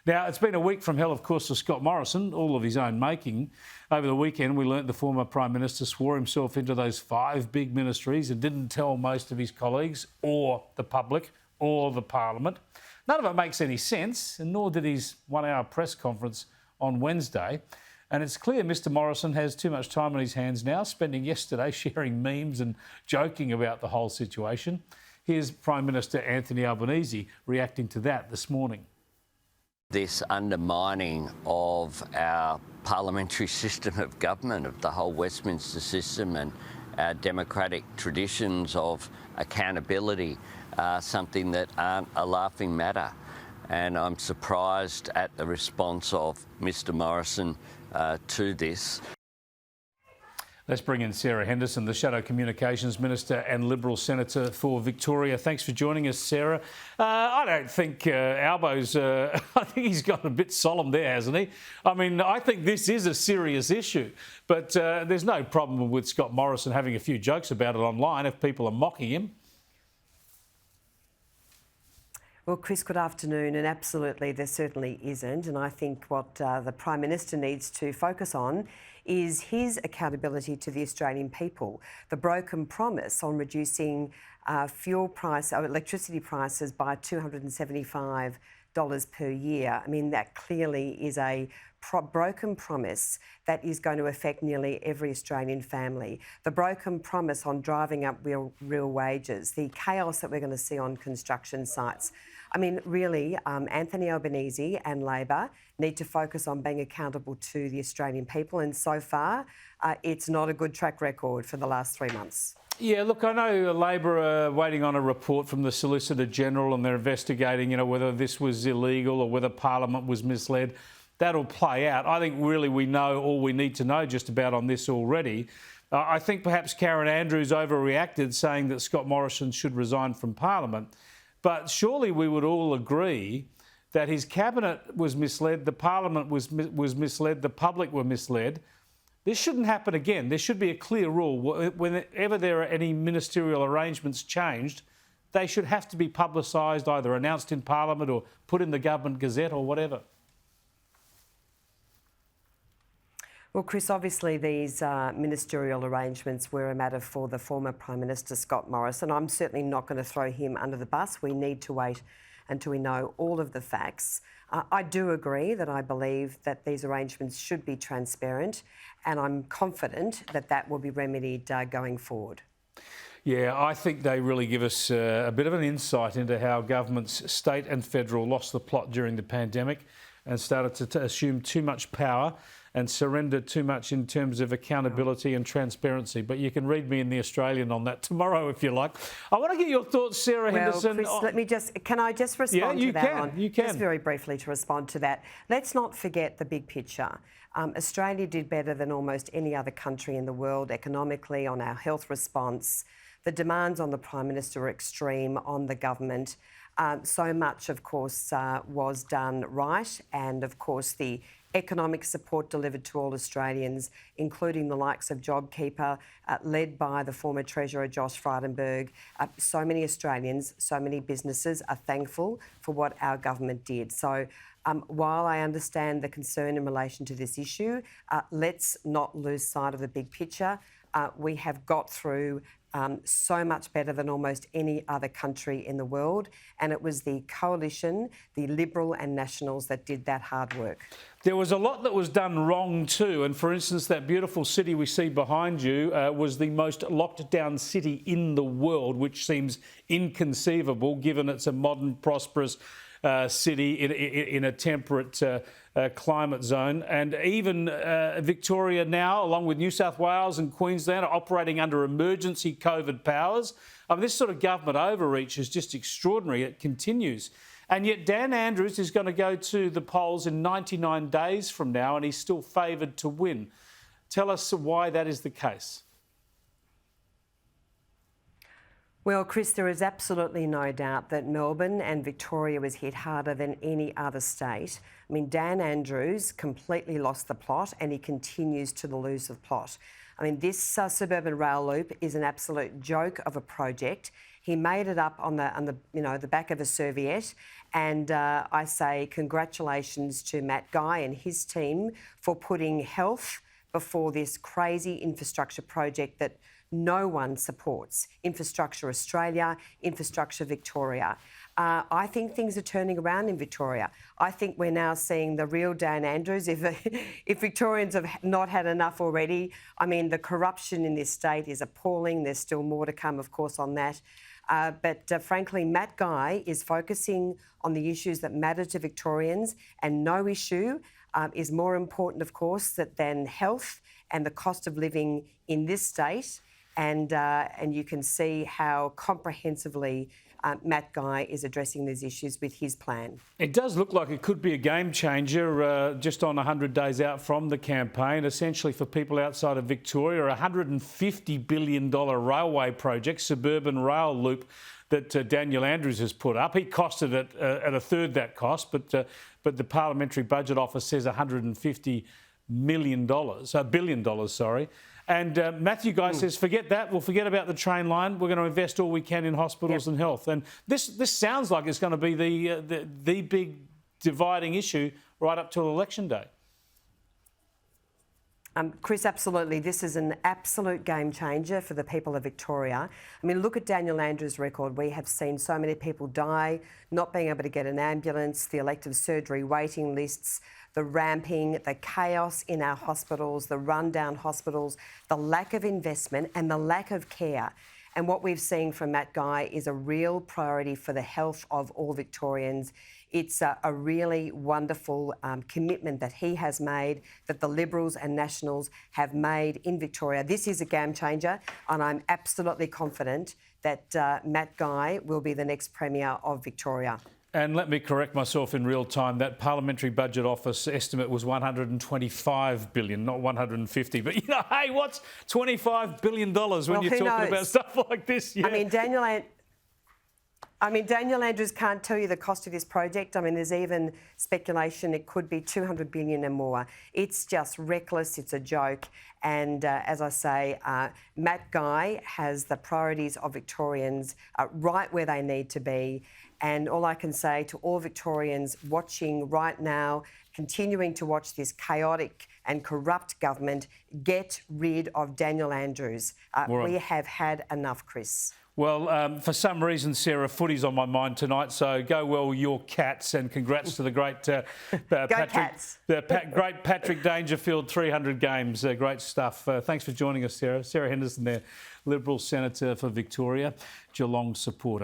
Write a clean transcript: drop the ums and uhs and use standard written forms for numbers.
Now, it's been a week from hell, of course, for Scott Morrison, all of his own making. Over the weekend, we learnt the former Prime Minister swore himself into those 5 big ministries and didn't tell most of his colleagues or the public or the Parliament. None of it makes any sense, and nor did his 1-hour press conference on Wednesday. And it's clear Mr Morrison has too much time on his hands now, spending yesterday sharing memes and joking about the whole situation. Here's Prime Minister Anthony Albanese reacting to that this morning. This undermining of our parliamentary system of government, of the whole Westminster system and our democratic traditions of accountability are something that aren't a laughing matter. And I'm surprised at the response of Mr Morrison to this. Let's bring in Sarah Henderson, the Shadow Communications Minister and Liberal Senator for Victoria. Thanks for joining us, Sarah. I don't think Albo's... I think he's got a bit solemn there, hasn't he? I mean, I think this is a serious issue, but there's no problem with Scott Morrison having a few jokes about it online if people are mocking him. Well, Chris, good afternoon, and absolutely there certainly isn't, and I think what the Prime Minister needs to focus on is his accountability to the Australian people. The broken promise on reducing electricity prices by $275 per year. I mean, that clearly is a broken promise that is going to affect nearly every Australian family. The broken promise on driving up real wages, the chaos that we're going to see on construction sites. I mean, really, Anthony Albanese and Labor need to focus on being accountable to the Australian people, and so far, it's not a good track record for the last 3 months. Yeah, look, I know Labor are waiting on a report from the Solicitor General and they're investigating, whether this was illegal or whether Parliament was misled. That'll play out. I think really we know all we need to know just about on this already. I think perhaps Karen Andrews overreacted saying that Scott Morrison should resign from Parliament. But surely we would all agree that his cabinet was misled, the Parliament was misled, the public were misled. This shouldn't happen again. There should be a clear rule. Whenever there are any ministerial arrangements changed, they should have to be publicised, either announced in Parliament or put in the Government Gazette or whatever. Well, Chris, obviously these ministerial arrangements were a matter for the former Prime Minister Scott Morrison. I'm certainly not going to throw him under the bus. We need to wait until we know all of the facts. I do agree that I believe that these arrangements should be transparent, and I'm confident that that will be remedied going forward. Yeah, I think they really give us a bit of an insight into how governments, state and federal, lost the plot during the pandemic and started to assume too much power and surrender too much in terms of accountability and transparency. But you can read me in The Australian on that tomorrow if you like. I want to get your thoughts, Sarah Henderson. Chris, can I just respond to that? You can. Just very briefly to respond to that. Let's not forget the big picture. Australia did better than almost any other country in the world economically, on our health response. The demands on the Prime Minister were extreme, on the government. So much, of course, was done right, and of course the economic support delivered to all Australians, including the likes of JobKeeper, led by the former Treasurer Josh Frydenberg. So many Australians, so many businesses are thankful for what our government did. So while I understand the concern in relation to this issue, let's not lose sight of the big picture. We have got through so much better than almost any other country in the world. And it was the coalition, the Liberal and Nationals, that did that hard work. There was a lot that was done wrong too. And for instance, that beautiful city we see behind you was the most locked down city in the world, which seems inconceivable given it's a modern, prosperous city in a temperate climate zone. And even Victoria now, along with New South Wales and Queensland, are operating under emergency COVID powers. I mean, this sort of government overreach is just extraordinary. It continues. And yet Dan Andrews is going to go to the polls in 99 days from now, and he's still favoured to win. Tell us why that is the case. Well, Chris, there is absolutely no doubt that Melbourne and Victoria was hit harder than any other state. I mean, Dan Andrews completely lost the plot, and he continues to lose the plot. I mean, this Suburban Rail Loop is an absolute joke of a project. He made it up on the back of a serviette. And I say congratulations to Matt Guy and his team for putting health before this crazy infrastructure project that no one supports. Infrastructure Australia, Infrastructure Victoria. I think things are turning around in Victoria. I think we're now seeing the real Dan Andrews. If Victorians have not had enough already, I mean, the corruption in this state is appalling. There's still more to come, of course, on that. But frankly, Matt Guy is focusing on the issues that matter to Victorians, and no issue is more important, of course, than health and the cost of living in this state. And you can see how comprehensively Matt Guy is addressing these issues with his plan. It does look like it could be a game changer just on 100 days out from the campaign. Essentially, for people outside of Victoria, a $150 billion railway project, Suburban Rail Loop, that Daniel Andrews has put up. He costed it at a third that cost, but the Parliamentary Budget Office says $150 billion. And Matthew Guy says, forget that. We'll forget about the train line. We're going to invest all we can in hospitals and health. And this sounds like it's going to be the big dividing issue right up till election day. Chris, absolutely. This is an absolute game changer for the people of Victoria. I mean, look at Daniel Andrews' record. We have seen so many people die, not being able to get an ambulance, the elective surgery waiting lists, the ramping, the chaos in our hospitals, the rundown hospitals, the lack of investment and the lack of care. And what we've seen from Matt Guy is a real priority for the health of all Victorians. It's a really wonderful commitment that he has made, that the Liberals and Nationals have made in Victoria. This is a game changer, and I'm absolutely confident that Matt Guy will be the next Premier of Victoria. And let me correct myself in real time. That Parliamentary Budget Office estimate was $125 billion, not $150. But, hey, what's $25 billion when you're talking about stuff like this? Yeah. I mean, Daniel Andrews can't tell you the cost of this project. I mean, there's even speculation it could be $200 billion and more. It's just reckless. It's a joke. And as I say, Matt Guy has the priorities of Victorians right where they need to be. And all I can say to all Victorians watching right now, continuing to watch this chaotic and corrupt government, get rid of Daniel Andrews. We have had enough, Chris. Well, for some reason, Sarah, footy's on my mind tonight, so go well your Cats, and congrats to the great great Patrick Dangerfield, 300 games. Great stuff. Thanks for joining us, Sarah. Sarah Henderson there, Liberal Senator for Victoria, Geelong supporter.